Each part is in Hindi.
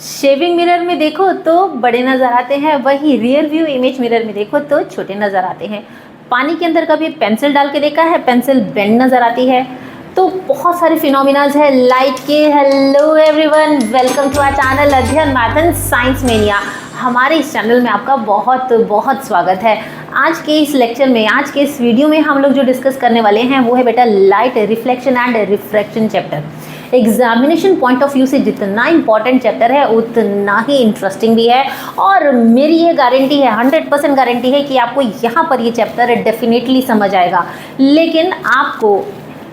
शेविंग मिरर में देखो तो बड़े नज़र आते हैं, वही रियर व्यू इमेज मिरर में देखो तो छोटे नज़र आते हैं। पानी के अंदर कभी पेंसिल डाल के देखा है, पेंसिल बेंड नज़र आती है। तो बहुत सारे फिनोमिनाज है लाइट के। Hello everyone, welcome to our channel Adhyayan math and science mania. हमारे इस चैनल में आपका बहुत बहुत स्वागत है। आज के इस लेक्चर में, आज के इस वीडियो में हम लोग जो डिस्कस करने वाले हैं वो है बेटा light reflection and refraction chapter. Examination point of view से जितना इंपॉर्टेंट चैप्टर है उतना ही इंटरेस्टिंग भी है, और मेरी ये गारंटी है, 100% गारंटी है कि आपको यहाँ पर ये चैप्टर डेफिनेटली समझ आएगा। लेकिन आपको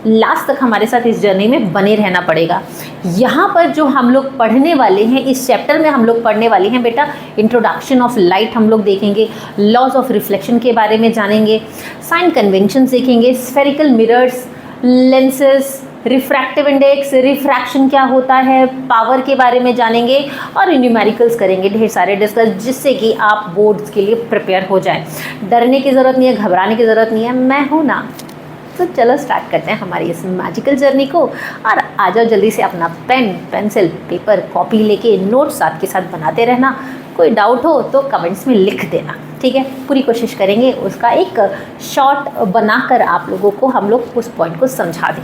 लास्ट तक हमारे साथ इस जर्नी में बने रहना पड़ेगा। यहाँ पर जो हम लोग पढ़ने वाले हैं, इस चैप्टर में हम लोग पढ़ने वाले हैं बेटा इंट्रोडक्शन ऑफ लाइट हम लोग देखेंगे, लॉज ऑफ रिफ्लेक्शन के बारे में जानेंगे, साइन कन्वेंशन सीखेंगे, spherical mirrors, lenses, refractive index, refraction क्या होता है, पावर के बारे में जानेंगे और न्यूमेरिकल्स करेंगे ढेर सारे डिस्कस, जिससे कि आप बोर्ड्स के लिए प्रिपेयर हो जाएं। डरने की ज़रूरत नहीं है, घबराने की ज़रूरत नहीं है, मैं हूँ ना। तो चलो स्टार्ट करते हैं हमारी इस मैजिकल जर्नी को, और आ जाओ जल्दी से अपना पेन, पेंसिल, पेपर, कॉपी लेके नोट्स साथ के साथ बनाते रहना। कोई डाउट हो तो कमेंट्स में लिख देना, ठीक है। पूरी कोशिश करेंगे उसका एक शॉर्ट बनाकर आप लोगों को हम लोग उस पॉइंट को समझा दें।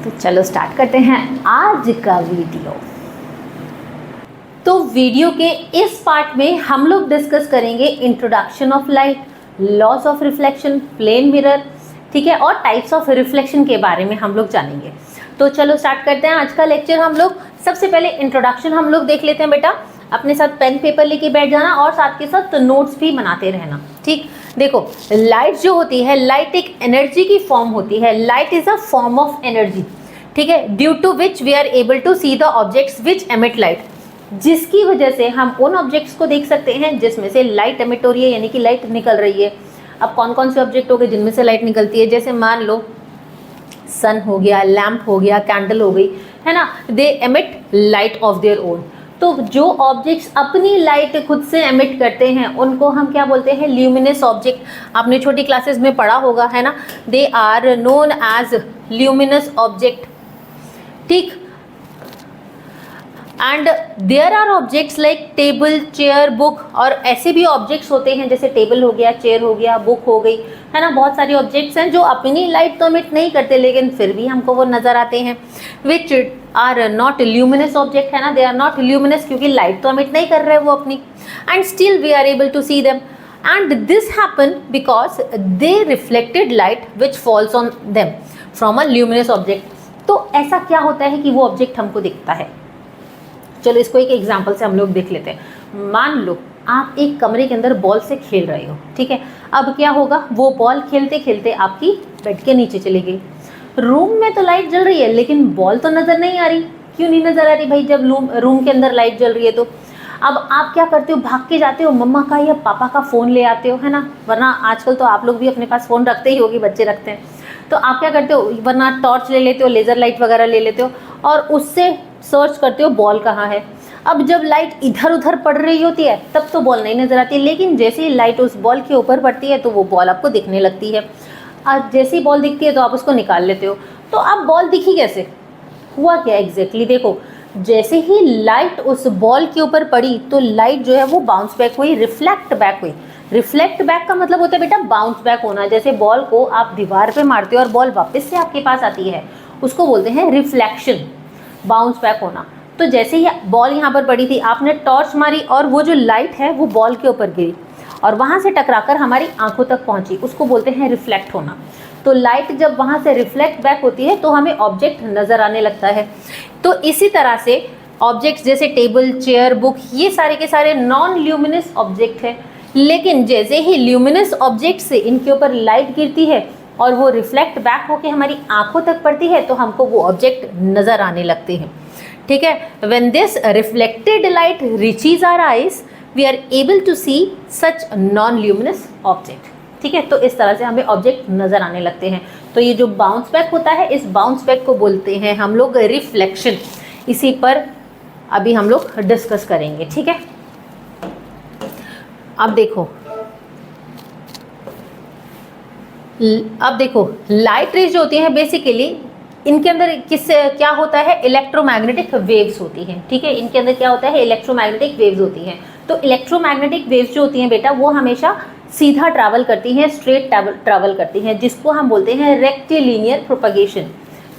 तो चलो स्टार्ट करते हैं आज का वीडियो। तो वीडियो के इस पार्ट में हम लोग डिस्कस करेंगे introduction of light, laws of reflection, plane mirror, ठीक है, और टाइप्स ऑफ रिफ्लेक्शन के बारे में हम लोग जानेंगे। तो चलो स्टार्ट करते हैं आज का लेक्चर। हम लोग सबसे पहले इंट्रोडक्शन हम लोग देख लेते हैं बेटा। अपने साथ पेन पेपर लेके बैठ जाना और साथ के साथ नोट्स भी बनाते रहना, ठीक। देखो, लाइट जो होती है, लाइट एक एनर्जी की फॉर्म होती है। Light is a form of energy, ठीक है, due to which we are able to see the objects which emit light, जिसकी वजह से हम उन ऑब्जेक्ट्स को देख सकते हैं जिसमें से लाइट एमिट हो रही है, यानी कि लाइट निकल रही है। अब कौन कौन से ऑब्जेक्ट हो गए जिनमें से लाइट निकलती है, जैसे मान लो सन हो गया, लैम्प हो गया, कैंडल हो गई, है ना, दे emit light of their own. तो जो ऑब्जेक्ट्स अपनी लाइट खुद से एमिट करते हैं उनको हम क्या बोलते हैं, ल्यूमिनस ऑब्जेक्ट। आपने छोटी क्लासेस में पढ़ा होगा, है ना, they are known as luminous object, ठीक। And there are objects like table, chair, book, और ऐसे भी ऑब्जेक्ट्स होते हैं जैसे टेबल हो गया, चेयर हो गया, बुक हो गई, है ना। बहुत सारे ऑब्जेक्ट्स हैं जो अपनी लाइट तो एमिट नहीं करते लेकिन फिर भी हमको वो नजर आते हैं, which are not luminous object, है ना, दे आर नॉट ल्यूमिनस क्योंकि लाइट तो एमिट नहीं कर रहे वो अपनी, and still we are able to see them, and this happen because they reflected light which falls on them from a luminous object. तो ऐसा क्या होता है कि वो ऑब्जेक्ट हमको दिखता है। चलो इसको एक एग्जांपल से हम लोग देख लेते हैं। मान लो आप एक कमरे के अंदर बॉल से खेल रहे हो, ठीक है। अब क्या होगा, वो बॉल खेलते खेलते आपकी बेड के नीचे चली गई। रूम में तो लाइट जल रही है लेकिन बॉल तो नज़र नहीं आ रही। क्यों नहीं नज़र आ रही भाई, जब रूम के अंदर लाइट जल रही है तो। अब आप क्या करते हो, भाग के जाते हो, मम्मा का या पापा का फ़ोन ले आते हो, है ना, वरना आजकल तो आप लोग भी अपने पास फ़ोन रखते ही होगी, बच्चे रखते हैं। तो आप क्या करते हो, वरना टॉर्च ले लेते हो, लेज़र लाइट वगैरह ले लेते हो और उससे सर्च करते हो बॉल कहाँ है। अब जब लाइट इधर उधर पड़ रही होती है तब तो बॉल नहीं नज़र आती, लेकिन जैसे ही लाइट उस बॉल के ऊपर पड़ती है तो वो बॉल आपको दिखने लगती है। और जैसे ही बॉल दिखती है तो आप उसको निकाल लेते हो। तो अब बॉल दिखी कैसे, हुआ क्या एग्जैक्टली, देखो जैसे ही लाइट उस बॉल के ऊपर पड़ी तो लाइट जो है वो बाउंस बैक हुई, रिफ्लेक्ट बैक हुई। रिफ्लेक्ट बैक का मतलब होता है बेटा बाउंस बैक होना। जैसे बॉल को आप दीवार पे मारते हो और बॉल वापस से आपके पास आती है, उसको बोलते हैं रिफ्लेक्शन, बाउंस बैक होना। तो जैसे ही बॉल यहाँ पर पड़ी थी, आपने टॉर्च मारी और वो जो लाइट है वो बॉल के ऊपर गिरी और वहाँ से टकराकर हमारी आंखों तक पहुँची, उसको बोलते हैं रिफ्लेक्ट होना। तो लाइट जब वहाँ से रिफ्लेक्ट बैक होती है तो हमें ऑब्जेक्ट नज़र आने लगता है। तो इसी तरह से ऑब्जेक्ट्स जैसे टेबल, चेयर, बुक, ये सारे के सारे नॉन ल्यूमिनस ऑब्जेक्ट है, लेकिन जैसे ही ल्यूमिनस ऑब्जेक्ट से इनके ऊपर लाइट गिरती है और वो रिफ्लेक्ट बैक होकर हमारी आंखों तक पड़ती है तो हमको वो ऑब्जेक्ट नज़र आने लगते हैं, ठीक है। When this reflected light reaches our eyes, we are able to see such non-luminous object, ठीक है। तो इस तरह से हमें ऑब्जेक्ट नज़र आने लगते हैं। तो ये जो बाउंस बैक होता है, इस बाउंस बैक को बोलते हैं हम लोग रिफ्लेक्शन। इसी पर अभी हम लोग डिस्कस करेंगे, ठीक है। अब देखो लाइट रेज जो होती हैं बेसिकली इनके अंदर क्या होता है, इलेक्ट्रोमैग्नेटिक वेव्स होती हैं, ठीक है, इनके अंदर क्या होता है, इलेक्ट्रोमैग्नेटिक वेव्स होती हैं। तो इलेक्ट्रोमैग्नेटिक वेव्स जो होती हैं बेटा वो हमेशा सीधा ट्रैवल करती हैं, स्ट्रेट ट्रैवल करती हैं, जिसको हम बोलते हैं रेक्टिलिनियर प्रोपगेशन।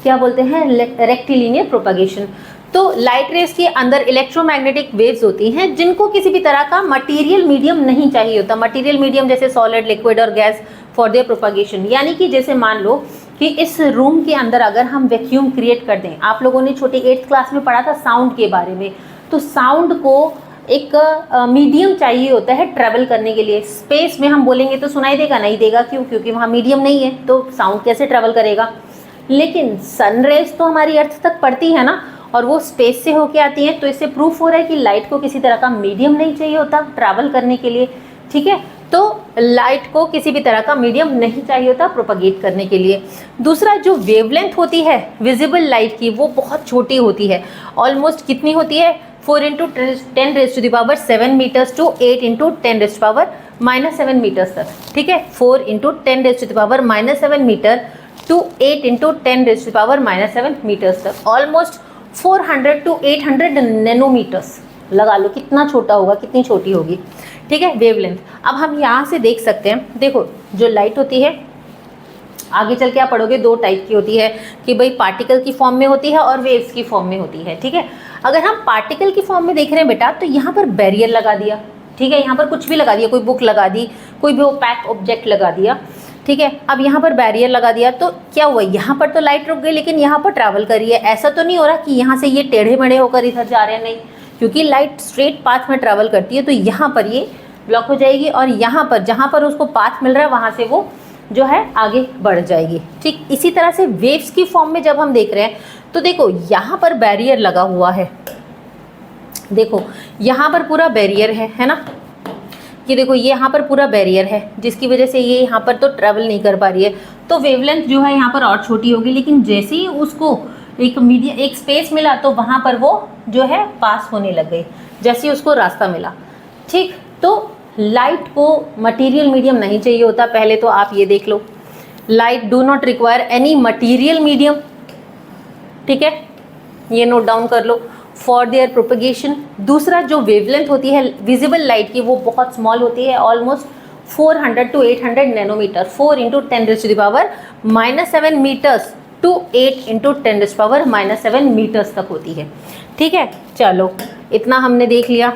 क्या बोलते हैं, रेक्टिलिनियर प्रोपगेशन। तो लाइट रेस के अंदर इलेक्ट्रोमैग्नेटिक वेव्स होती हैं जिनको किसी भी तरह का मटेरियल मीडियम नहीं चाहिए होता। मटेरियल मीडियम जैसे सॉलिड, लिक्विड और गैस फॉर देयर प्रोपगेशन। यानी कि जैसे मान लो कि इस रूम के अंदर अगर हम वैक्यूम क्रिएट कर दें, आप लोगों ने छोटे 8th क्लास में पढ़ा था साउंड के बारे में, तो साउंड को एक मीडियम चाहिए होता है ट्रैवल करने के लिए। स्पेस में हम बोलेंगे तो सुनाई देगा, नहीं देगा, क्यों, क्योंकि वहाँ मीडियम नहीं है, तो साउंड कैसे ट्रैवल करेगा। लेकिन सनरेज तो हमारी अर्थ तक पड़ती है ना, और वो स्पेस से होके आती हैं, तो इससे प्रूफ हो रहा है कि लाइट को किसी तरह का मीडियम नहीं चाहिए होता ट्रैवल करने के लिए, ठीक है। तो लाइट को किसी भी तरह का मीडियम नहीं चाहिए होता प्रोपगेट करने के लिए। दूसरा जो वेवलेंथ होती है विजिबल लाइट की, वो बहुत छोटी होती है। ऑलमोस्ट कितनी होती है, 4 × 10⁻⁷ मीटर्स टू 8 × 10⁻⁻7 मीटर्स तक, ठीक है। 4 × 10⁻⁻7 मीटर टू 8 × 10⁻⁻7 मीटर्स तक, ऑलमोस्ट 400 to 800 नैनोमीटर्स। लगा लो कितना छोटा होगा, कितनी छोटी होगी, ठीक है, वेवलेंथ। अब हम यहाँ से देख सकते हैं, देखो जो लाइट होती है, आगे चल के आप पढ़ोगे 2 टाइप की होती है कि भाई पार्टिकल की फॉर्म में होती है और वेव्स की फॉर्म में होती है, ठीक है। अगर हम पार्टिकल की फॉर्म में देख रहे हैं बेटा, तो यहाँ पर बैरियर लगा दिया, ठीक है, यहाँ पर कुछ भी लगा दिया, कोई बुक लगा दी, कोई भी ओपैक ऑब्जेक्ट लगा दिया, ठीक है। अब यहाँ पर बैरियर लगा दिया, तो क्या हुआ, यहाँ पर तो लाइट रुक गई, लेकिन यहाँ पर ट्रैवल कर रही है। ऐसा तो नहीं हो रहा कि यहाँ से ये टेढ़े मेढ़े होकर इधर जा रहे हैं, नहीं, क्योंकि लाइट स्ट्रेट पाथ में ट्रैवल करती है, तो यहाँ पर ये ब्लॉक हो जाएगी, और यहाँ पर जहाँ पर उसको पाथ मिल रहा है वहाँ से वो जो है आगे बढ़ जाएगी, ठीक। इसी तरह से वेव्स की फॉर्म में जब हम देख रहे हैं, तो देखो यहाँ पर बैरियर लगा हुआ है, देखो यहाँ पर पूरा बैरियर है ना, ये देखो ये यहाँ पर पूरा बैरियर है, जिसकी वजह से ये यहाँ पर तो ट्रैवल नहीं कर पा रही है, तो वेवलेंथ जो है यहाँ पर और छोटी होगी। लेकिन जैसे ही उसको एक स्पेस मिला, तो वहाँ पर वो जो है पास होने लग गई, जैसे ही उसको रास्ता मिला, ठीक। तो लाइट को मटेरियल मीडियम नहीं चाहिए होता, पहले तो आप ये देख लो, light do not require any material medium, ठीक है, ये नोट डाउन कर लो, फॉर देयर प्रोपगेशन। दूसरा जो वेवलेंथ होती है विजिबल लाइट की, वो बहुत स्मॉल होती है, almost 400 to 800 nanometer, 4 × 10⁻⁻7 meters to 8 × 10⁻⁻7 meters तक होती है, ठीक है। चलो इतना हमने देख लिया,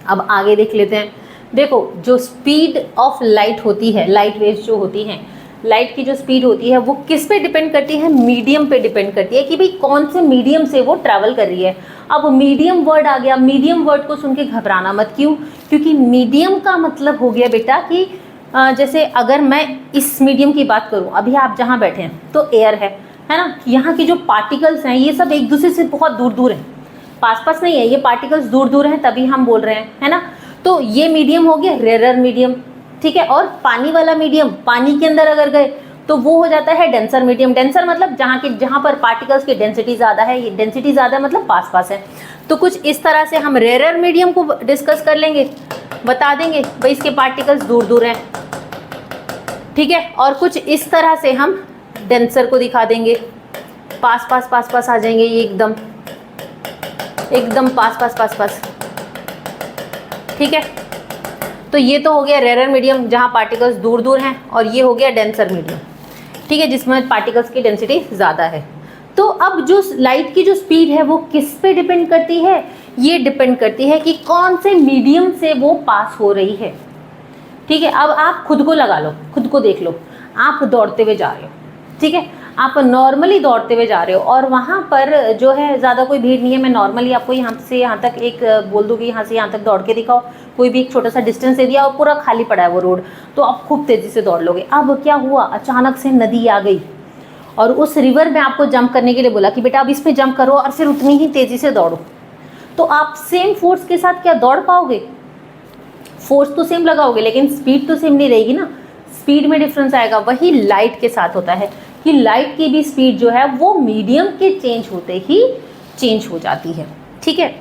अब आगे देख लेते हैं। देखो जो स्पीड ऑफ लाइट होती है, लाइट वेव्स जो होती हैं, लाइट की जो स्पीड होती है वो किस पे डिपेंड करती है, मीडियम पे डिपेंड करती है, कि भाई कौन से मीडियम से वो ट्रैवल कर रही है। अब मीडियम वर्ड आ गया, मीडियम वर्ड को सुन के घबराना मत, क्यों, क्योंकि मीडियम का मतलब हो गया बेटा कि जैसे अगर मैं इस मीडियम की बात करूं, अभी आप जहां बैठे हैं तो एयर है ना, यहाँ के जो पार्टिकल्स हैं ये सब एक दूसरे से बहुत दूर दूर हैं, पास पास नहीं है, ये पार्टिकल्स दूर दूर हैं, तभी हम बोल रहे हैं, है ना। तो ये मीडियम हो गया रेयर मीडियम, ठीक है। और पानी वाला मीडियम, पानी के अंदर अगर गए तो वो हो जाता है डेंसर मीडियम। डेंसर मतलब जहाँ पर पार्टिकल्स की डेंसिटी ज़्यादा है, ये डेंसिटी ज़्यादा मतलब पास पास है। तो कुछ इस तरह से हम रेयर मीडियम को डिस्कस कर लेंगे, बता देंगे भाई इसके पार्टिकल्स दूर दूर हैं, ठीक है। और कुछ इस तरह से हम डेंसर को दिखा देंगे, पास पास पास पास आ जाएंगे, ये एकदम एकदम पास पास पास पास, ठीक है। तो ये तो हो गया रेयर मीडियम जहाँ पार्टिकल्स दूर दूर हैं, और ये हो गया डेंसर मीडियम, ठीक है, जिसमें पार्टिकल्स की डेंसिटी ज़्यादा है। तो अब जो लाइट की जो स्पीड है वो किस पे डिपेंड करती है, ये डिपेंड करती है कि कौन से मीडियम से वो पास हो रही है, ठीक है। अब आप खुद को लगा लो, खुद को देख लो, आप दौड़ते हुए जा रहे हो, ठीक है, आप नॉर्मली दौड़ते हुए जा रहे हो, और वहाँ पर जो है ज़्यादा कोई भीड़ नहीं है। मैं नॉर्मली आपको यहाँ से यहाँ तक एक बोल दूँगी, यहाँ से यहाँ तक दौड़ के दिखाओ, कोई भी एक छोटा सा डिस्टेंस दे दिया और पूरा खाली पड़ा है वो रोड, तो आप खूब तेज़ी से दौड़ लोगे। अब क्या हुआ, अचानक से नदी आ गई, और उस रिवर में आपको जंप करने के लिए बोला कि बेटा अब इस पर जंप करो और फिर उतनी ही तेज़ी से दौड़ो, तो आप सेम फोर्स के साथ क्या दौड़ पाओगे? फोर्स तो सेम लगाओगे, लेकिन स्पीड तो सेम नहीं रहेगी ना, स्पीड में डिफरेंस आएगा। वही लाइट के साथ होता है कि लाइट की भी स्पीड जो है वो मीडियम के चेंज होते ही चेंज हो जाती है, ठीक है।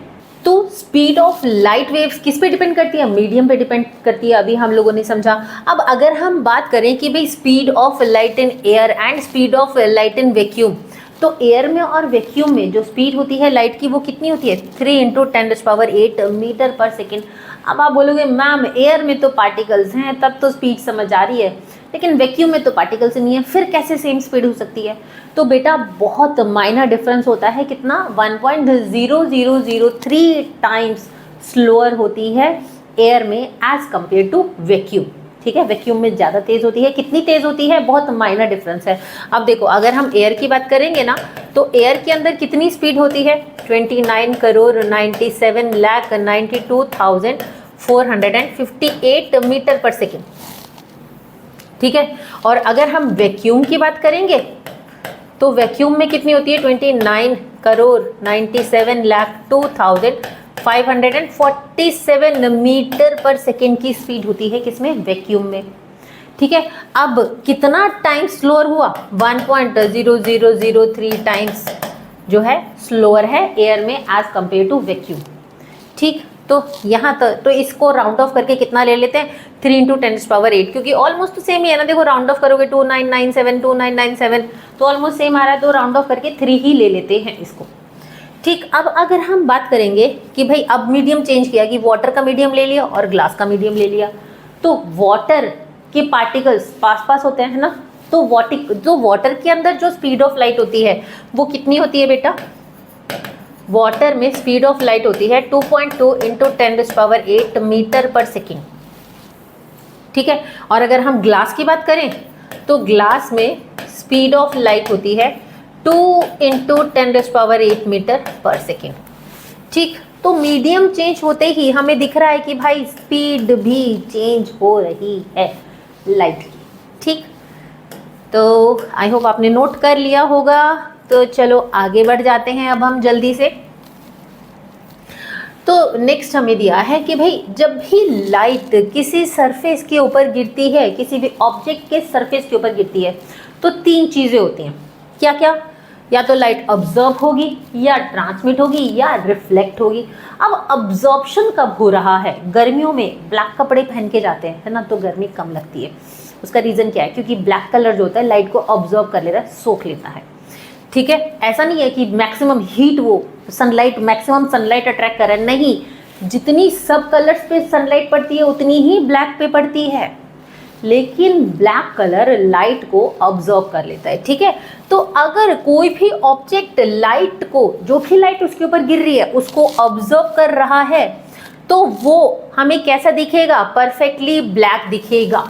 तो स्पीड ऑफ लाइट वेव्स किस पे डिपेंड करती है? मीडियम पे डिपेंड करती है, अभी हम लोगों ने समझा। अब अगर हम बात करें कि भाई speed of light in air and speed of light in vacuum, तो एयर में और वैक्यूम में जो स्पीड होती है लाइट की वो कितनी होती है? 3 × 10⁸ मीटर पर सेकेंड। अब आप बोलोगे मैम एयर में तो पार्टिकल्स हैं, तब तो स्पीड समझ आ रही है, लेकिन वैक्यूम में तो पार्टिकल्स नहीं है, फिर कैसे सेम स्पीड हो सकती है? तो बेटा बहुत माइनर डिफरेंस होता है, कितना? 1.0003 टाइम्स स्लोअर होती है एयर में एज कंपेयर टू वैक्यूम। ठीक है, वैक्यूम में ज़्यादा तेज़ होती है। कितनी तेज़ होती है? बहुत माइनर डिफरेंस है। अब देखो अगर हम एयर की बात करेंगे ना, तो एयर के अंदर कितनी स्पीड होती है? 29,97,92,458 मीटर पर सेकेंड। ठीक है, और अगर हम वैक्यूम की बात करेंगे तो वैक्यूम में कितनी होती है? 29,97,02,547 मीटर पर सेकेंड की स्पीड होती है किसमें? वैक्यूम में। ठीक है, अब कितना टाइम स्लोअर हुआ? 1.0003 टाइम्स जो है स्लोअर है एयर में एज कंपेयर टू वैक्यूम। ठीक, तो यहाँ तो इसको राउंड ऑफ करके कितना ले लेते हैं? 3 × 10⁸, क्योंकि ऑलमोस्ट सेम ही है ना। देखो राउंड ऑफ करोगे 2997 तो ऑलमोस्ट सेम आ रहा है, तो राउंड ऑफ करके 3 ही ले लेते हैं इसको। ठीक, अब अगर हम बात करेंगे कि भाई अब मीडियम चेंज किया, कि वाटर का मीडियम ले लिया और ग्लास का मीडियम ले लिया, तो वाटर के पार्टिकल्स पास पास होते हैं ना, तो वाटर के अंदर जो स्पीड ऑफ लाइट होती है वो कितनी होती है बेटा? वाटर में स्पीड ऑफ लाइट होती है 2.2 × 10⁸ मीटर पर सेकेंड। ठीक है, और अगर हम ग्लास की बात करें तो ग्लास में स्पीड ऑफ लाइट होती है 2 × 10⁸ मीटर पर सेकेंड। ठीक, तो मीडियम चेंज होते ही हमें दिख रहा है कि भाई स्पीड भी चेंज हो रही है लाइट की। ठीक, तो आई होप आपने नोट कर लिया होगा। तो चलो आगे बढ़ जाते हैं अब हम जल्दी से। तो नेक्स्ट हमें दिया है कि भाई जब भी लाइट किसी सरफेस के ऊपर गिरती है, किसी भी ऑब्जेक्ट के सरफेस के ऊपर गिरती है, तो 3 चीज़ें होती हैं। क्या क्या? या तो लाइट ऑब्जर्व होगी, या ट्रांसमिट होगी, या रिफ्लेक्ट होगी। अब ऑब्जॉर्प्शन कब हो रहा है? गर्मियों में ब्लैक कपड़े पहन के जाते हैं, है ना, तो गर्मी कम लगती है। उसका रीज़न क्या है? क्योंकि ब्लैक कलर जो होता है लाइट को ऑब्जर्व कर लेता है, सोख लेता है। ठीक है, ऐसा नहीं है कि मैक्सिमम हीट वो सनलाइट मैक्सिमम सनलाइट अट्रैक्ट कर रहा है, नहीं, जितनी सब कलर्स पे सनलाइट पड़ती है उतनी ही ब्लैक पे पड़ती है, लेकिन ब्लैक कलर लाइट को ऑब्जर्व कर लेता है। ठीक है, तो अगर कोई भी ऑब्जेक्ट लाइट को, जो भी लाइट उसके ऊपर गिर रही है उसको ऑब्जर्व कर रहा है, तो वो हमें कैसा दिखेगा? परफेक्टली ब्लैक दिखेगा।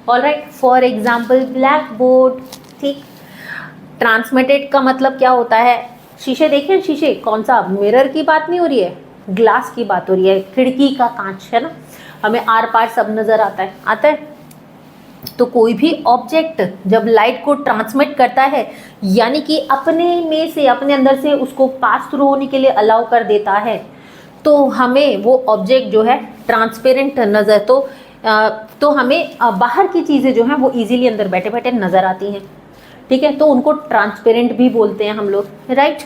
Alright, for example black board. ठीक, ट्रांसमिटेड का मतलब क्या होता है? शीशे देखें, शीशे कौन सा? मिरर की बात नहीं हो रही है, ग्लास की बात हो रही है। खिड़की का कांच है ना, हमें आर पार सब नज़र आता है। तो कोई भी ऑब्जेक्ट जब लाइट को ट्रांसमिट करता है, यानी कि अपने में से, अपने अंदर से उसको पास थ्रू होने के लिए अलाउ कर देता है, तो हमें वो ऑब्जेक्ट जो है ट्रांसपेरेंट नज़र, तो हमें बाहर की चीज़ें जो हैं वो इजीली अंदर बैठे बैठे नज़र आती हैं। ठीक है, तो उनको ट्रांसपेरेंट भी बोलते हैं हम लोग, राइट।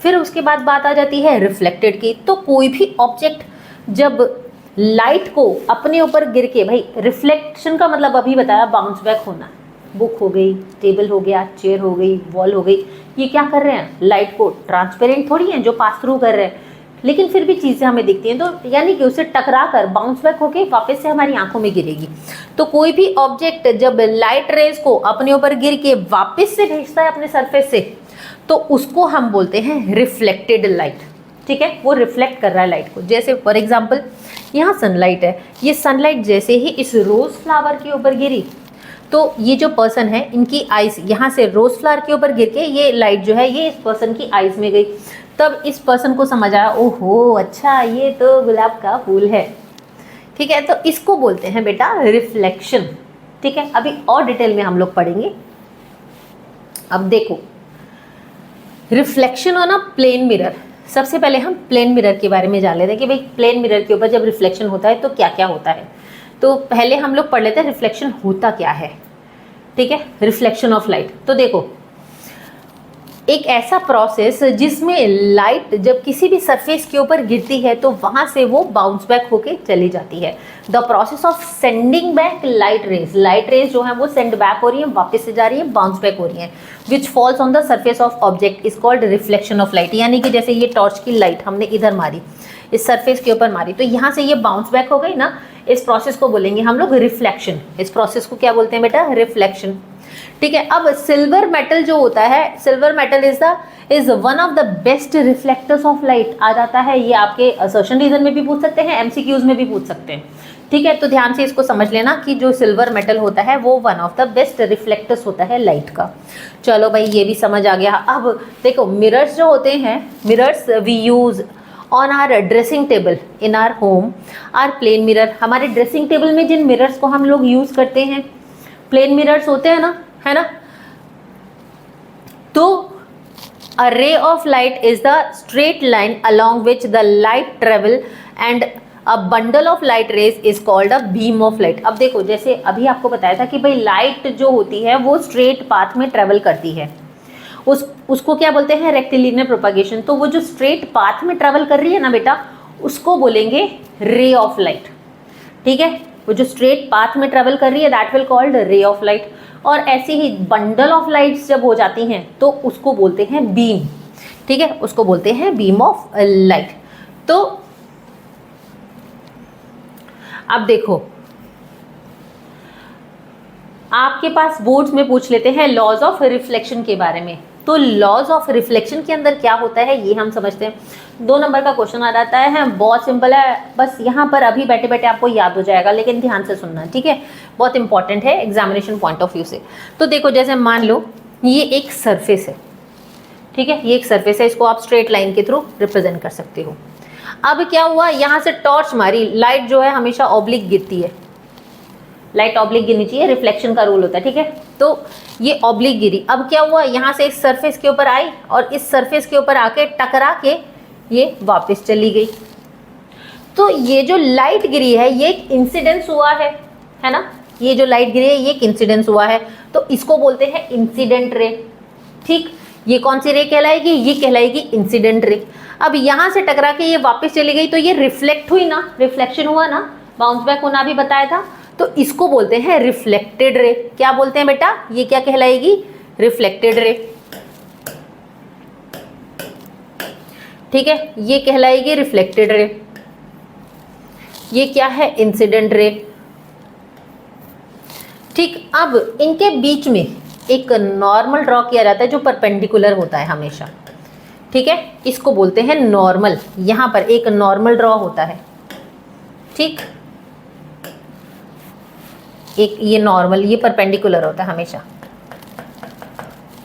फिर उसके बाद बात आ जाती है रिफ्लेक्टेड की। तो कोई भी ऑब्जेक्ट जब लाइट को अपने ऊपर गिर के, भाई रिफ्लेक्शन का मतलब अभी बताया, बाउंस बैक होना। बुक हो गई, टेबल हो गया, चेयर हो गई, वॉल हो गई, ये क्या कर रहे हैं? लाइट को ट्रांसपेरेंट थोड़ी हैं जो पास थ्रू कर रहे हैं, लेकिन फिर भी चीज़ें हमें दिखती हैं, तो यानी कि उसे टकरा कर बाउंस बैक होके वापस से हमारी आंखों में गिरेगी। तो कोई भी ऑब्जेक्ट जब लाइट रेज को अपने ऊपर गिर के वापस से भेजता है अपने सरफेस से, तो उसको हम बोलते हैं रिफ्लेक्टेड लाइट। ठीक है, वो रिफ्लेक्ट कर रहा है लाइट को। जैसे फॉर एग्जाम्पल यहाँ सनलाइट है, ये सनलाइट जैसे ही इस रोज़ फ्लावर के ऊपर गिरी, तो ये जो पर्सन है, इनकी आइज यहाँ से रोज़ फ्लावर के ऊपर गिर के ये लाइट जो है ये इस पर्सन की आइज में गई। तब इस पर्सन को समझ आया, ओहो अच्छा ये तो गुलाब का फूल है। ठीक है, तो इसको बोलते हैं बेटा रिफ्लेक्शन। ठीक है, अभी और डिटेल में हम लोग पढ़ेंगे। अब देखो, reflection on a plane mirror. सबसे पहले हम प्लेन मिरर के बारे में जान लेते हैं कि भाई प्लेन मिरर के ऊपर जब रिफ्लेक्शन होता है तो क्या क्या होता है। तो पहले हम लोग पढ़ लेते हैं रिफ्लेक्शन होता क्या है। ठीक है, रिफ्लेक्शन ऑफ लाइट। तो देखो, एक ऐसा प्रोसेस जिसमें लाइट जब किसी भी सरफेस के ऊपर गिरती है तो वहां से वो बाउंस बैक होके चली जाती है। The process of sending back light rays जो है वो सेंड बैक हो रही है, वापस से जा रही है, बाउंस बैक हो रही है, विच falls on the surface of object is called reflection of light. यानी कि जैसे ये टॉर्च की लाइट हमने इधर मारी, इस सरफेस के ऊपर मारी, तो यहाँ से ये बाउंस बैक हो गई ना, इस प्रोसेस को बोलेंगे हम लोग रिफ्लेक्शन। इस प्रोसेस को क्या बोलते हैं बेटा? रिफ्लेक्शन। ठीक है। अब सिल्वर मेटल जो होता है, silver metal is one of the best reflectors of light आ जाता है। ये आपके असर्शन रीजन में भी पूछ सकते हैं, एमसीक्यूज में भी पूछ सकते हैं। ठीक है, तो ध्यान से इसको समझ लेना कि जो सिल्वर मेटल होता है वो one of the best reflectors होता है लाइट का। चलो भाई, ये भी समझ आ गया। अब देखो, मिरर्स जो होते हैं, mirrors we use on our dressing table in our home are plane mirror. हमारे ड्रेसिंग टेबल में जिन मिरर्स को हम लोग यूज करते हैं प्लेन मिरर्स होते हैं ना, है ना। तो a ray of light is the straight line along which the light travel and a bundle of light rays is called a beam of light। अब देखो, जैसे अभी आपको बताया था कि भाई लाइट जो होती है वो स्ट्रेट पाथ में ट्रेवल करती है, उसको क्या बोलते हैं? Rectilinear propagation. तो वो जो स्ट्रेट पाथ में ट्रेवल कर रही है ना बेटा, उसको बोलेंगे रे ऑफ लाइट। ठीक है, वो जो स्ट्रेट पाथ में ट्रेवल कर रही है that will called ray of light. और ऐसे ही बंडल ऑफ लाइट्स जब हो जाती हैं तो उसको बोलते हैं बीम। ठीक है, उसको बोलते हैं बीम ऑफ लाइट। तो अब देखो, आपके पास बोर्ड्स में पूछ लेते हैं लॉज ऑफ रिफ्लेक्शन के बारे में। तो लॉज ऑफ रिफ्लेक्शन के अंदर क्या होता है ये हम समझते हैं। 2 नंबर का क्वेश्चन आ जाता है, बहुत सिंपल है, बस यहाँ पर अभी बैठे बैठे आपको याद हो जाएगा, लेकिन ध्यान से सुनना। ठीक है, बहुत इंपॉर्टेंट है एग्जामिनेशन पॉइंट ऑफ व्यू से। तो देखो, जैसे मान लो ये एक सरफेस है। ठीक है, ये एक सरफेस है, इसको आप स्ट्रेट लाइन के थ्रू रिप्रेजेंट कर सकते हो। अब क्या हुआ, यहाँ से टॉर्च मारी, लाइट जो है हमेशा ऑब्लिक गिरती है, लाइट ऑब्लिक गिरनी चाहिए, रिफ्लेक्शन का रूल होता है। ठीक है, तो ये ऑब्लिक गिरी। अब क्या हुआ, यहाँ से इस सरफेस के ऊपर आई और इस सरफेस के ऊपर आके टकरा के ये वापस चली गई। तो ये जो लाइट गिरी है ये एक इंसिडेंस हुआ है ना। ये जो लाइट गिरी है ये एक इंसिडेंस हुआ है, तो इसको बोलते हैं इंसिडेंट रे। ठीक, ये कौन सी रे कहलाएगी? ये कहलाएगी इंसिडेंट रे। अब यहाँ से टकरा के ये वापस चली गई तो ये रिफ्लेक्ट हुई ना, रिफ्लेक्शन हुआ ना, बाउंस बैक होना भी बताया था। तो इसको बोलते हैं रिफ्लेक्टेड रे। क्या बोलते हैं बेटा? ये क्या कहलाएगी? Reflected ray. ठीक है, ये कहलाएगी रिफ्लेक्टेड रे। ये क्या है? Incident ray. ठीक, अब इनके बीच में एक नॉर्मल ड्रॉ किया जाता है जो परपेंडिकुलर होता है हमेशा। ठीक है, इसको बोलते हैं नॉर्मल। यहाँ पर एक नॉर्मल ड्रॉ होता है। ठीक, एक ये नॉर्मल, ये परपेंडिकुलर होता है हमेशा।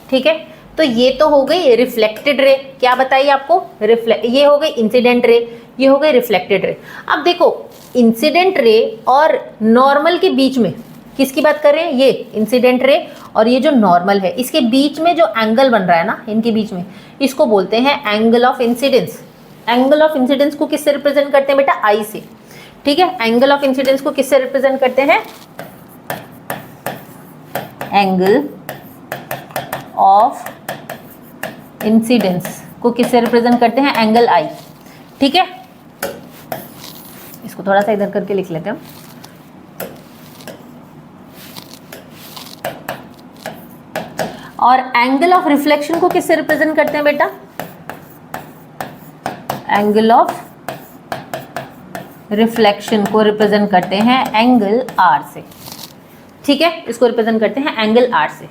ठीक है, तो ये तो हो गई रिफ्लेक्टेड रे। क्या बताइए आपको? ये हो गई इंसिडेंट रे, ये हो गई रिफ्लेक्टेड रे। अब देखो, इंसिडेंट रे और नॉर्मल के बीच में किसकी बात कर रहे हैं? ये इंसिडेंट रे और ये जो नॉर्मल है, इसके बीच में जो एंगल बन रहा है ना, इनके बीच में, इसको बोलते हैं angle of incidence. Angle of incidence को किससे रिप्रेजेंट करते हैं बेटा? आई से। ठीक है, एंगल ऑफ इंसिडेंस को किससे रिप्रेजेंट करते हैं? एंगल ऑफ इंसिडेंस को किससे रिप्रेजेंट करते हैं? एंगल आई। ठीक है, इसको थोड़ा सा इधर करके लिख लेते हैं। और एंगल ऑफ रिफ्लेक्शन को किससे रिप्रेजेंट करते हैं बेटा? एंगल ऑफ रिफ्लेक्शन को रिप्रेजेंट करते हैं एंगल आर से। ठीक है, इसको रिप्रेजेंट करते हैं एंगल आर से।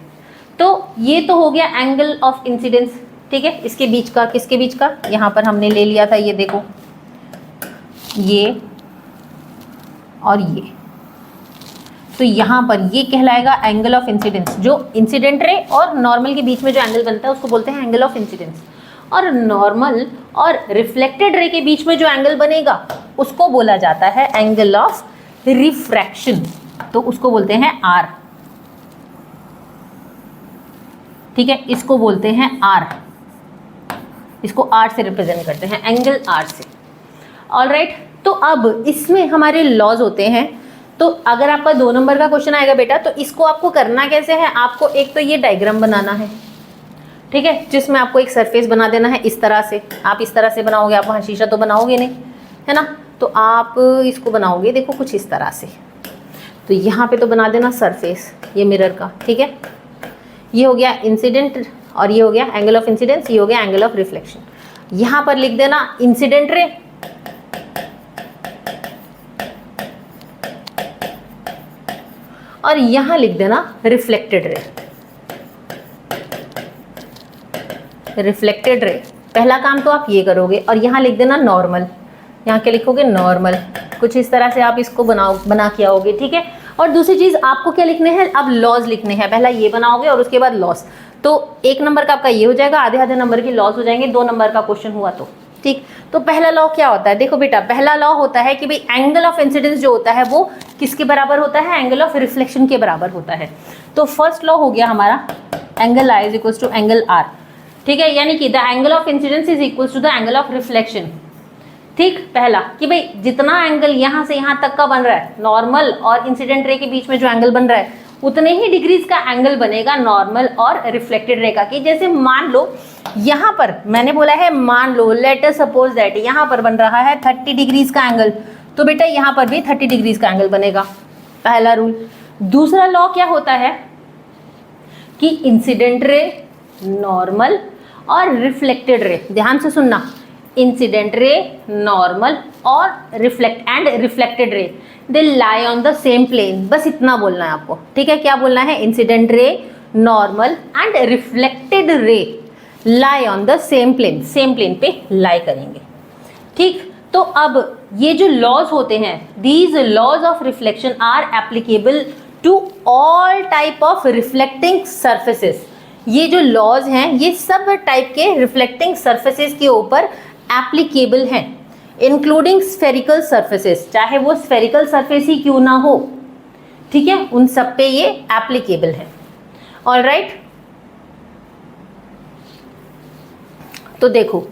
तो ये तो हो गया एंगल ऑफ इंसिडेंस। ठीक है, इसके बीच का, किसके बीच का? यहाँ पर हमने ले लिया था, ये देखो, ये और ये। तो यहाँ पर ये कहलाएगा एंगल ऑफ इंसिडेंस। जो इंसिडेंट रे और नॉर्मल के बीच में जो एंगल बनता है उसको बोलते हैं एंगल ऑफ इंसिडेंस। और नॉर्मल और रिफ्लेक्टेड रे के बीच में जो एंगल बनेगा उसको बोला जाता है एंगल ऑफ रिफ्रैक्शन। तो उसको बोलते हैं आर। ठीक है, इसको बोलते हैं आर। इसको आर से रिप्रेजेंट करते हैं, एंगल आर से। ऑलराइट, तो अब इसमें हमारे लॉज होते हैं। तो अगर आपका 2 नंबर का क्वेश्चन आएगा बेटा, तो इसको आपको करना कैसे है? आपको एक तो ये डायग्राम बनाना है। ठीक है, जिसमें आपको एक सरफेस बना देना है इस तरह से। आप इस तरह से बनाओगे, आप वहाँ शीशा तो बनाओगे नहीं, है ना, तो आप इसको बनाओगे देखो कुछ इस तरह से। तो यहाँ पे तो बना देना सरफेस ये मिरर का, ठीक है। ये हो गया इंसिडेंट और ये हो गया एंगल ऑफ इंसिडेंस, ये हो गया एंगल ऑफ रिफ्लेक्शन। यहाँ पर लिख देना इंसिडेंट रे और यहाँ लिख देना रिफ्लेक्टेड रे। रिफ्लेक्टेड रे, पहला काम तो आप ये करोगे और यहाँ लिख देना नॉर्मल। यहाँ क्या लिखोगे? नॉर्मल। कुछ इस तरह से आप इसको बना के आओगे, ठीक है। और दूसरी चीज़ आपको क्या लिखने हैं? अब लॉज लिखने हैं। पहला ये बनाओगे और उसके बाद लॉस। तो 1 नंबर का आपका ये हो जाएगा, आधे आधे नंबर की लॉस हो जाएंगे 2 नंबर का क्वेश्चन हुआ तो, ठीक। तो पहला लॉ क्या होता है? देखो बेटा, पहला लॉ होता है कि भाई एंगल ऑफ इंसिडेंस जो होता है वो किसके बराबर होता है? एंगल ऑफ रिफ्लेक्शन के बराबर होता है। तो फर्स्ट लॉ हो गया हमारा angle I is equals to angle R, ठीक है। यानी कि the angle of incidence is equals to the angle of reflection, ठीक। पहला कि भाई जितना एंगल यहाँ से यहाँ तक का बन रहा है नॉर्मल और इंसिडेंट रे के बीच में जो एंगल बन रहा है उतने ही डिग्रीज का एंगल बनेगा नॉर्मल और रिफ्लेक्टेड रे का। कि जैसे मान लो यहाँ पर मैंने बोला है, मान लो लेट अस सपोज दैट यहाँ पर बन रहा है 30 डिग्रीज का एंगल, तो बेटा यहाँ पर भी 30 डिग्रीज का एंगल बनेगा, पहला रूल। दूसरा लॉ क्या होता है कि इंसिडेंट रे, नॉर्मल और रिफ्लेक्टेड रे, ध्यान से सुनना, इंसिडेंट रे, नॉर्मल और reflected ray they lie on the same plane. बस इतना बोलना है आपको, ठीक है। क्या बोलना है? Incident ray, normal and reflected ray lie on the same plane, same plane पे लाई करेंगे, ठीक। तो अब ये जो लॉज होते हैं, these laws of reflection are applicable to all type of reflecting surfaces. ये जो लॉज हैं ये सब टाइप के रिफ्लेक्टिंग सर्फेसेस के ऊपर एप्लीकेबल हैं, इंक्लूडिंग स्फेरिकल सर्फेसेस, चाहे वो स्फेरिकल सर्फेस ही क्यों ना हो, ठीक है, उन सब पे ये एप्लीकेबल है। ऑलराइट, तो देखो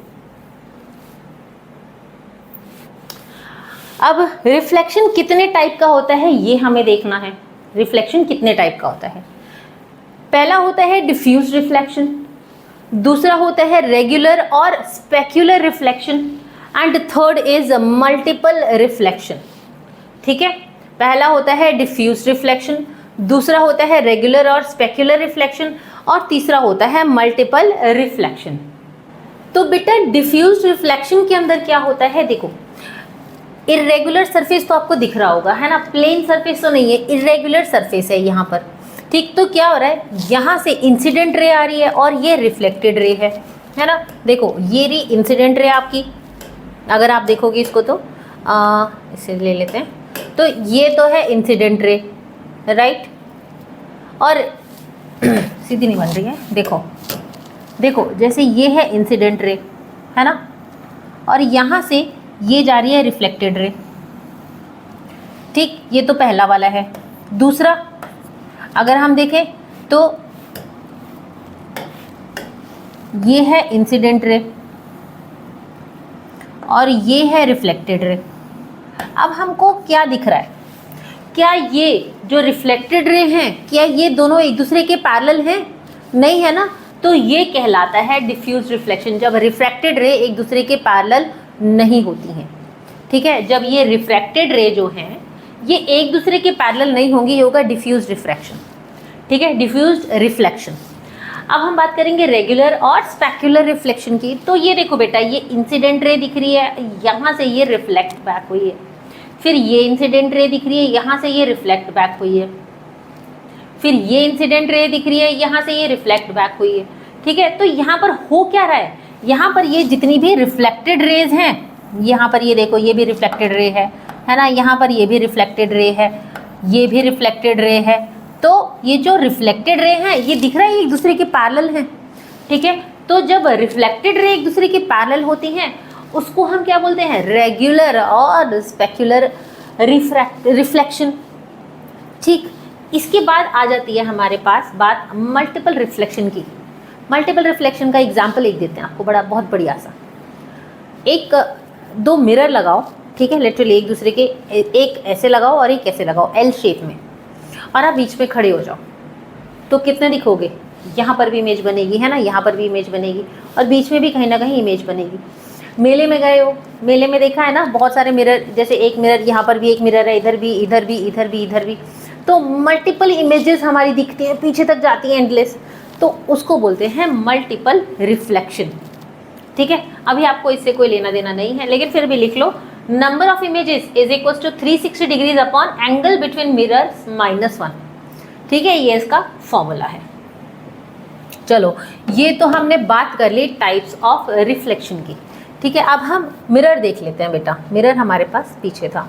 अब रिफ्लेक्शन कितने टाइप का होता है ये हमें देखना है। रिफ्लेक्शन कितने टाइप का होता है? पहला होता है डिफ्यूज रिफ्लेक्शन, दूसरा होता है रेगुलर और specular reflection and third is multiple reflection, ठीक है। पहला होता है डिफ्यूज रिफ्लेक्शन, दूसरा होता है रेगुलर और स्पेक्युलर रिफ्लेक्शन और तीसरा होता है मल्टीपल रिफ्लेक्शन। तो बेटा डिफ्यूज रिफ्लेक्शन के अंदर क्या होता है? देखो, इरेगुलर सरफेस तो आपको दिख रहा होगा, है ना, प्लेन सरफेस तो नहीं है, इरेगुलर सरफेस है यहाँ पर, ठीक। तो क्या हो रहा है? यहाँ से इंसिडेंट रे आ रही है और ये रिफ्लेक्टेड रे है ना। देखो ये रही इंसिडेंट रे आपकी, अगर आप देखोगे इसको तो इसे ले लेते हैं, तो ये तो है इंसिडेंट रे, राइट। और सीधी नहीं बन रही है, देखो देखो, जैसे ये है इंसिडेंट रे, है ना, और यहाँ से ये जा रही है रिफ्लेक्टेड रे, ठीक। ये तो पहला वाला है। दूसरा अगर हम देखें तो ये है इंसिडेंट रे और ये है रिफ्लेक्टेड रे। अब हमको क्या दिख रहा है? क्या ये जो रिफ्लेक्टेड रे हैं क्या ये दोनों एक दूसरे के पैरेलल हैं? नहीं, है ना। तो ये कहलाता है डिफ्यूज रिफ्लेक्शन, जब रिफ्रैक्टेड रे एक दूसरे के पैरेलल नहीं होती हैं, ठीक है। जब ये रिफ्रैक्टेड रे जो हैं ये एक दूसरे के पैरेलल नहीं होंगी, ये होगा डिफ्यूज रिफ्रैक्शन, ठीक है, डिफ्यूज रिफ्लेक्शन। अब हम बात करेंगे रेगुलर और स्पेक्युलर रिफ्लेक्शन की। तो ये देखो बेटा, ये इंसिडेंट रे दिख रही है, यहाँ से ये रिफ्लेक्ट बैक हुई है, फिर ये इंसिडेंट रे दिख रही है, यहाँ से ये रिफ्लेक्ट बैक हुई है, फिर ये इंसिडेंट रे दिख रही है, यहाँ से ये रिफ्लेक्ट बैक हुई है, ठीक है। तो यहाँ पर हो क्या रहा है? यहाँ पर ये जितनी भी रिफ्लेक्टेड रेज हैं, यहाँ पर ये देखो ये भी रिफ्लेक्टेड रे है ना, यहाँ पर ये भी रिफ्लेक्टेड रे है, ये भी रिफ्लेक्टेड रे है। तो ये जो रिफ्लेक्टेड रे हैं ये दिख रहा है एक दूसरे के पैरेलल हैं, ठीक है। तो जब रिफ्लेक्टेड रे एक दूसरे के पैरेलल होती हैं उसको हम क्या बोलते हैं? रेगुलर और स्पेक्युलर रिफ्लेक्शन, ठीक। इसके बाद आ जाती है हमारे पास बात मल्टीपल रिफ्लेक्शन की। मल्टीपल रिफ्लेक्शन का एग्जाम्पल एक देते हैं आपको, बड़ा बहुत बढ़िया सा। एक दो मिरर लगाओ, ठीक है, लिटरली एक दूसरे के, एक ऐसे लगाओ और एक ऐसे लगाओ एल शेप में, और आप बीच में खड़े हो जाओ, तो कितने दिखोगे? यहाँ पर भी इमेज बनेगी, है ना, यहाँ पर भी इमेज बनेगी, और बीच में भी कहीं ना कहीं इमेज बनेगी। मेले में गए हो, मेले में देखा है ना बहुत सारे मिरर, जैसे एक मिरर यहाँ पर भी एक मिरर है, इधर भी, इधर भी, इधर भी, इधर भी, तो मल्टीपल इमेजेस हमारी दिखती हैं, पीछे तक जाती हैं एंडलेस, तो उसको बोलते हैं मल्टीपल रिफ्लेक्शन। ठीक है, अभी आपको इससे कोई लेना देना नहीं है, लेकिन फिर भी लिख लो, number of images is equal to 360 degrees upon angle between mirrors -1। ठीक है, ये इसका फॉर्मूला है। चलो, ये तो हमने बात कर ली टाइप्स ऑफ रिफ्लेक्शन की। ठीक है, अब हम मिरर देख लेते हैं बेटा। मिरर हमारे पास पीछे था,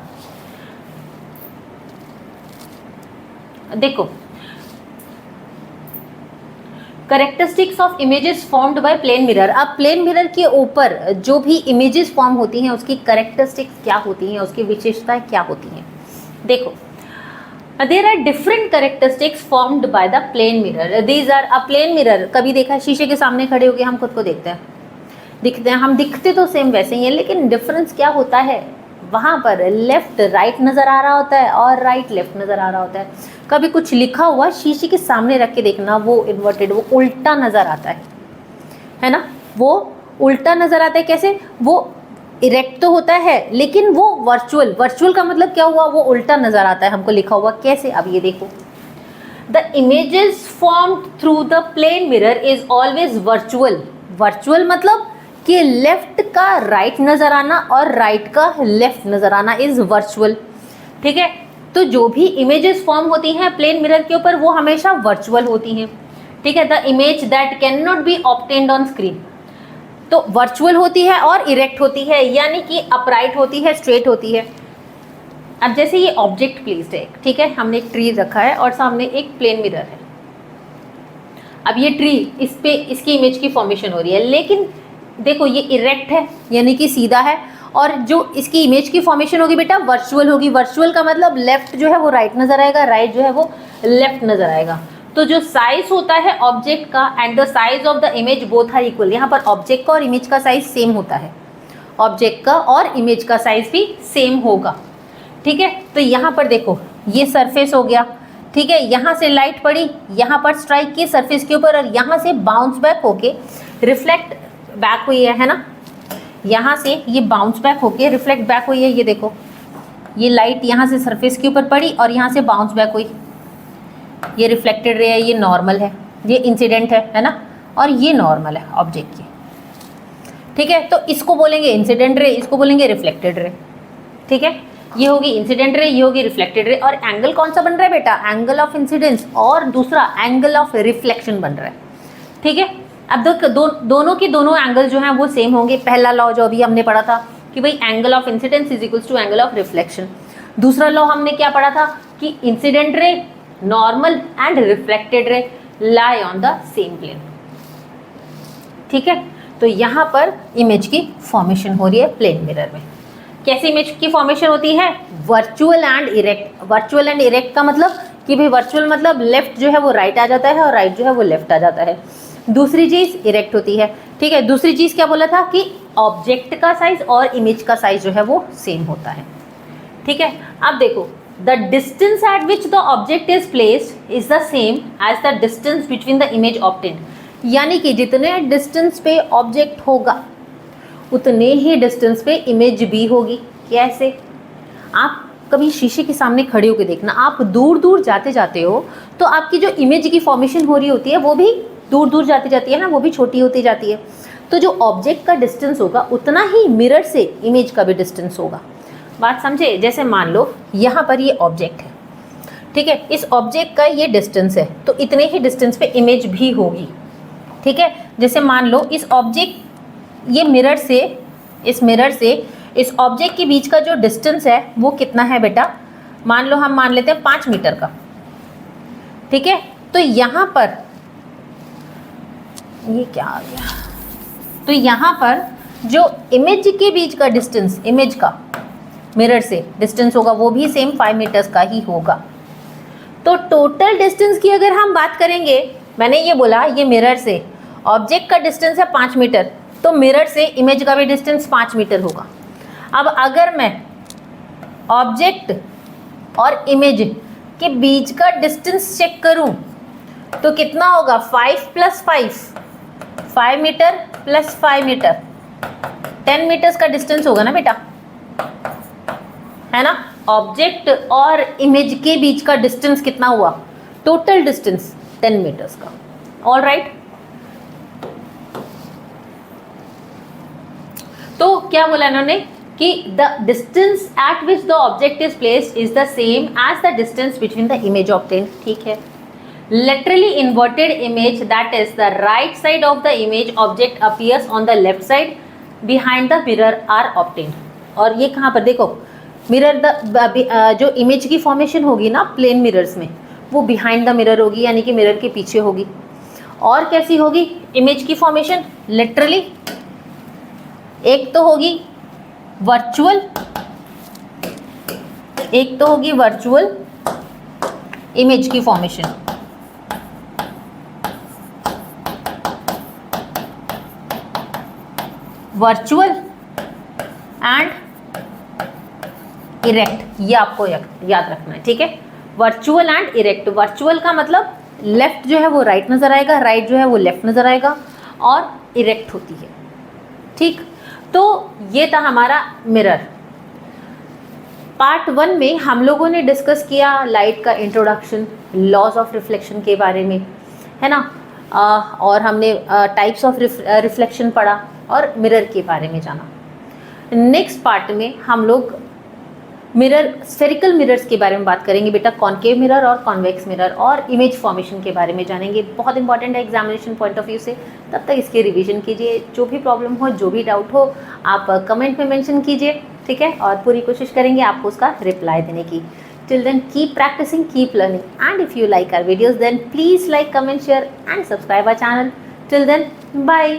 देखो, characteristics of images formed by plane mirror. अब प्लेन मिरर के ऊपर जो भी इमेजेस फॉर्म होती हैं उसकी करेक्टरिस्टिक्स क्या होती हैं, उसकी विशेषताएं क्या होती हैं। देखो, there are different characteristics formed by the plane mirror. These are a plane mirror. कभी देखा है शीशे के सामने खड़े होकर हम खुद को देखते हैं, दिखते हैं, हम दिखते तो सेम वैसे ही हैं, लेकिन डिफरेंस क्या होता है, वहाँ पर लेफ्ट राइट नज़र आ रहा होता है और राइट लेफ्ट नज़र आ रहा होता है। कभी कुछ लिखा हुआ शीशे के सामने रख के देखना, वो इन्वर्टेड, वो उल्टा नज़र आता है ना, वो उल्टा नज़र आता है। कैसे? वो इरेक्ट तो होता है लेकिन वो वर्चुअल, वर्चुअल का मतलब क्या हुआ, वो उल्टा नज़र आता है हमको लिखा हुआ। कैसे? अब ये देखो, the images formed through the plane mirror is always virtual. Virtual मतलब कि लेफ्ट का राइट नज़र आना और राइट का लेफ्ट नज़र आना इज वर्चुअल। ठीक है, तो जो भी इमेजेस फॉर्म होती हैं प्लेन मिरर के ऊपर वो हमेशा वर्चुअल होती हैं। ठीक है, the image that can not be obtained on screen, तो वर्चुअल होती है और इरेक्ट होती है, यानी कि अपराइट होती है, स्ट्रेट होती है। अब जैसे ये ऑब्जेक्ट प्लेस्ड है, ठीक है, हमने एक ट्री रखा है और सामने एक प्लेन मिरर है। अब ये ट्री, इस पे इसकी इमेज की फॉर्मेशन हो रही है, लेकिन देखो ये इरेक्ट है यानी कि सीधा है, और जो इसकी इमेज की फॉर्मेशन होगी बेटा वर्चुअल होगी। वर्चुअल का मतलब लेफ्ट जो है वो राइट नज़र आएगा, राइट जो है वो लेफ्ट नज़र आएगा। तो जो साइज होता है ऑब्जेक्ट का and the size of the image both are equal. यहाँ पर ऑब्जेक्ट का और इमेज का साइज सेम होता है, ऑब्जेक्ट का और इमेज का साइज भी सेम होगा। ठीक है, तो यहाँ पर देखो ये सरफेस हो गया, ठीक है, यहाँ से लाइट पड़ी, यहाँ पर स्ट्राइक की सरफेस के ऊपर, और यहाँ से बाउंस बैक होके रिफ्लेक्ट बैक हुई है ना, यहाँ से ये बाउंस बैक होके रिफ्लेक्ट बैक हुई है। ये देखो, ये लाइट यहाँ से सरफेस के ऊपर पड़ी और यहाँ से बाउंस बैक हुई, ये रिफ्लेक्टेड रे है, ये नॉर्मल है, ये इंसिडेंट है ना, और ये नॉर्मल है ऑब्जेक्ट की। ठीक है, तो इसको बोलेंगे इंसिडेंट रे, इसको बोलेंगे रिफ्लेक्टेड रे। ठीक है, ये होगी इंसिडेंट रे, ये होगी रिफ्लेक्टेड रे। और एंगल कौन सा बन रहा है बेटा? एंगल ऑफ इंसिडेंस, और दूसरा एंगल ऑफ रिफ्लेक्शन बन रहा है। ठीक है, अब दोनों के दोनों एंगल जो हैं वो सेम होंगे। पहला लॉ जो अभी हमने पढ़ा था कि भाई angle of incidence is equals to angle of reflection. दूसरा लॉ हमने क्या पढ़ा था कि incident ray, normal and reflected ray lie on the same plane. ठीक है, तो यहाँ पर इमेज की फॉर्मेशन हो रही है प्लेन मिरर में। कैसे इमेज की फॉर्मेशन होती है? Virtual and erect. Virtual and erect का मतलब कि भाई वर्चुअल मतलब लेफ्ट जो है वो राइट आ जाता है और राइट जो है वो लेफ्ट आ जाता है। दूसरी चीज़ इरेक्ट होती है। ठीक है, दूसरी चीज़ क्या बोला था कि ऑब्जेक्ट का साइज और इमेज का साइज जो है वो सेम होता है। ठीक है, अब देखो, the distance at which the object is placed is the same as the distance between the image obtained. यानी कि जितने डिस्टेंस पे ऑब्जेक्ट होगा उतने ही डिस्टेंस पे इमेज भी होगी। कैसे? आप कभी शीशे के सामने खड़े होकर देखना, आप दूर दूर जाते जाते हो तो आपकी जो इमेज की फॉर्मेशन हो रही होती है वो भी दूर दूर जाती जाती है ना, वो भी छोटी होती जाती है। तो जो ऑब्जेक्ट का डिस्टेंस होगा उतना ही मिरर से इमेज का भी डिस्टेंस होगा। बात समझे? जैसे मान लो यहाँ पर ये ऑब्जेक्ट है, ठीक है, इस ऑब्जेक्ट का ये डिस्टेंस है, तो इतने ही डिस्टेंस पे इमेज भी होगी। ठीक है, जैसे मान लो इस ऑब्जेक्ट, ये मिरर से, इस मिरर से इस ऑब्जेक्ट के बीच का जो डिस्टेंस है वो कितना है बेटा? मान लो हम मान लेते हैं 5 मीटर का। ठीक है, तो यहाँ पर ये क्या आ गया, तो यहाँ पर जो इमेज के बीच का डिस्टेंस, इमेज का मिरर से डिस्टेंस होगा वो भी सेम 5 मीटर्स का ही होगा। तो टोटल डिस्टेंस की अगर हम बात करेंगे, मैंने ये बोला ये मिरर से ऑब्जेक्ट का डिस्टेंस है 5 मीटर, तो मिरर से इमेज का भी डिस्टेंस 5 मीटर होगा। अब अगर मैं ऑब्जेक्ट और इमेज के बीच का डिस्टेंस चेक करूं तो कितना होगा 5 + 5, 5 मीटर प्लस 5 मीटर, 10 मीटर्स का डिस्टेंस होगा ना बेटा, है ना। ऑब्जेक्ट और इमेज के बीच का डिस्टेंस कितना हुआ, टोटल डिस्टेंस 10 मीटर्स का। ऑल राइट, तो क्या बोला इन्होंने कि the distance at which the object is placed is the same as the distance between the image obtained. ठीक है। Laterally inverted image, that is the right side of the image object appears on the left side behind the mirror are obtained। और ये कहाँ पर देखो, मिरर द जो इमेज की फॉर्मेशन होगी ना प्लेन मिरर्स में, वो बिहाइंड द मिरर होगी, यानी कि मिरर के पीछे होगी। और कैसी होगी इमेज की फॉर्मेशन, लिटरली। एक तो होगी वर्चुअल, एक तो होगी वर्चुअल इमेज की फॉर्मेशन। वर्चुअल एंड इरेक्ट, ये आपको याद रखना है। ठीक है, वर्चुअल एंड इरेक्ट। वर्चुअल का मतलब लेफ्ट जो है वो राइट नजर आएगा, राइट जो है वो लेफ्ट नजर आएगा, और इरेक्ट होती है। ठीक, तो ये था हमारा मिरर। पार्ट 1 में हम लोगों ने डिस्कस किया लाइट का इंट्रोडक्शन, लॉज ऑफ रिफ्लेक्शन के बारे में, है ना, और हमने टाइप्स ऑफ रिफ्लेक्शन पढ़ा और मिरर के बारे में जाना। नेक्स्ट पार्ट में हम लोग मिरर, स्फेरिकल मिरर्स के बारे में बात करेंगे बेटा, कॉनकेव मिरर और कॉन्वेक्स मिरर, और इमेज फॉर्मेशन के बारे में जानेंगे। बहुत इंपॉर्टेंट है एग्जामिनेशन पॉइंट ऑफ व्यू से। तब तक इसके रिवीजन कीजिए। जो भी प्रॉब्लम हो, जो भी डाउट हो, आप कमेंट में मेंशन कीजिए। ठीक है, और पूरी कोशिश करेंगे आपको उसका रिप्लाई देने की। Till then, keep practicing, keep learning, and if you like our videos, then please like, comment, share and subscribe our channel. Till then, bye.